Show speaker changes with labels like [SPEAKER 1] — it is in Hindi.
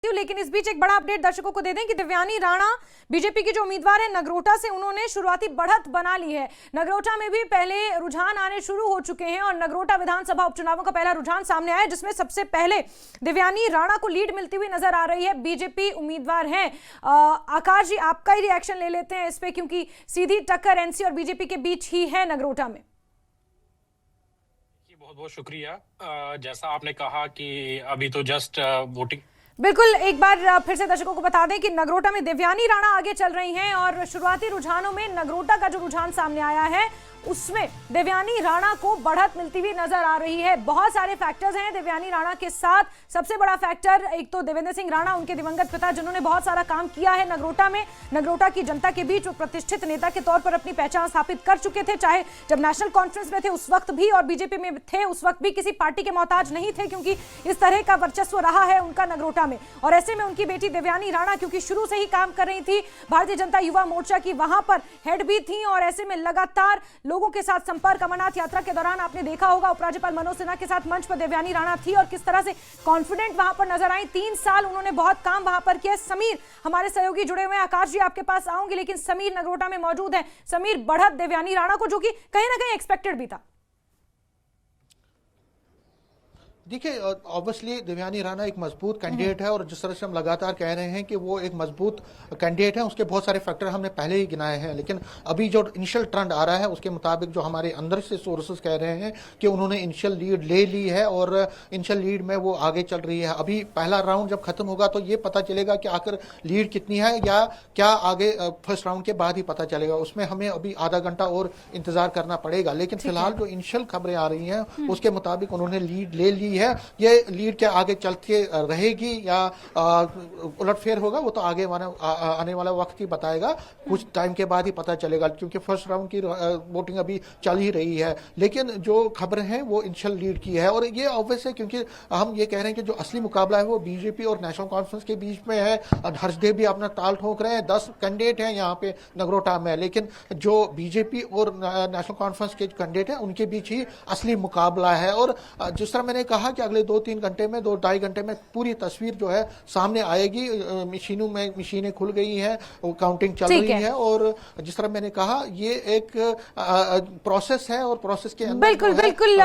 [SPEAKER 1] हूं, लेकिन इस बीच एक बड़ा अपडेट दर्शकों को दे दें कि देवयानी राणा बीजेपी की जो उम्मीदवार है नगरोटा से, उन्होंने शुरुआती बढ़त बना ली है। नगरोटा में भी पहले रुझान आने शुरू हो चुके हैं और नगरोटा विधानसभा उपचुनावों का पहला रुझान सामने आया, जिसमें सबसे पहले देवयानी राणा को लीड मिलती हुई नजर आ रही है। बीजेपी उम्मीदवार हैं। आकाश जी, आपका ही रिएक्शन ले लेते हैं इस पे, क्योंकि सीधी टक्कर एनसी और बीजेपी के बीच ही है नगरोटा में।
[SPEAKER 2] बहुत बहुत शुक्रिया। जैसा आपने कहा कि अभी तो जस्ट वोटिंग,
[SPEAKER 1] बिल्कुल, एक बार फिर से दर्शकों को बता दें कि नगरोटा में देवयानी राणा आगे चल रही हैं और शुरुआती रुझानों में नगरोटा का जो रुझान सामने आया है उसमें देवयानी राणा को बढ़त मिलती हुई नजर आ रही है। बहुत सारे फैक्टर्स हैं देवयानी राणा के साथ। सबसे बड़ा फैक्टर एक तो देवेंद्र सिंह राणा, उनके दिवंगत पिता, जिन्होंने बहुत सारा काम किया है नगरोटा में। नगरोटा की जनता के बीच वो प्रतिष्ठित नेता के तौर पर अपनी पहचान स्थापित कर चुके थे, चाहे जब नेशनल कॉन्फ्रेंस में थे उस वक्त भी और बीजेपी में थे उस वक्त भी किसी पार्टी के मोहताज नहीं थे, क्योंकि इस तरह का वर्चस्व रहा है उनका नगरोटा में। और ऐसे में उनकी बेटी देवयानी राणा, क्योंकि शुरू से ही काम कर रही थी भारतीय जनता युवा मोर्चा की, वहां पर हेड भी थी और ऐसे में लगातार लोगों के साथ संपर्क। अमरनाथ यात्रा के दौरान आपने देखा होगा उपराज्यपाल मनोज सिन्हा के साथ मंच पर देवयानी राणा थी और किस तरह से कॉन्फिडेंट वहां पर नजर आई। 3 साल उन्होंने बहुत काम वहां पर किया। समीर हमारे सहयोगी जुड़े हुए हैं, आकाश जी आपके पास आऊंगी, लेकिन समीर नगरोटा में मौजूद है। समीर, बढ़त देवयानी राणा को, जो कि कहीं ना कहीं एक्सपेक्टेड भी था।
[SPEAKER 3] देखिए, ऑब्वियसली देवयानी राणा एक मजबूत कैंडिडेट है और जिस तरह से हम लगातार कह रहे हैं कि वो एक मजबूत कैंडिडेट है, उसके बहुत सारे फैक्टर हमने पहले ही गिनाए हैं। लेकिन अभी जो इनिशियल ट्रेंड आ रहा है उसके मुताबिक जो हमारे अंदर से सोर्सेज कह रहे हैं कि उन्होंने इनिशियल लीड ले ली है और इनिशियल लीड में वो आगे चल रही है। अभी पहला राउंड जब खत्म होगा तो ये पता चलेगा कि आखिर लीड कितनी है या क्या आगे फर्स्ट राउंड के बाद ही पता चलेगा। उसमें हमें अभी आधा घंटा और इंतजार करना पड़ेगा। लेकिन फिलहाल जो इनिशियल खबरें आ रही हैं उसके मुताबिक उन्होंने लीड ले ली है। ये लीड क्या आगे चलती रहेगी या उलटफेर होगा, वो तो आगे आने वाला वक्त ही बताएगा। कुछ टाइम के बाद ही पता चलेगा, क्योंकि फर्स्ट राउंड की वोटिंग अभी चल ही रही है। लेकिन जो खबरें हैं वो इनिशियल लीड की है और ये ऑब्वियस है, क्योंकि हम ये कह रहे हैं कि जो असली मुकाबला है वो बीजेपी और नेशनल कॉन्फ्रेंस के बीच में है। हर्षदेव भी अपना ताल ठोक रहे हैं। 10 कैंडिडेट हैं यहाँ पे नगरोटा में, लेकिन जो बीजेपी और नेशनल कॉन्फ्रेंस के कैंडिडेट हैं उनके बीच ही असली मुकाबला है। और जिस तरह मैंने कहा कि अगले 2-3 घंटे में, 2-2.5 घंटे में पूरी तस्वीर जो है सामने आएगी। मशीनें खुल गई हैं, काउंटिंग चल रही है और जिस तरह मैंने कहा ये एक प्रोसेस है और प्रोसेस के अंदर
[SPEAKER 1] बिल्कुल बिल्कुल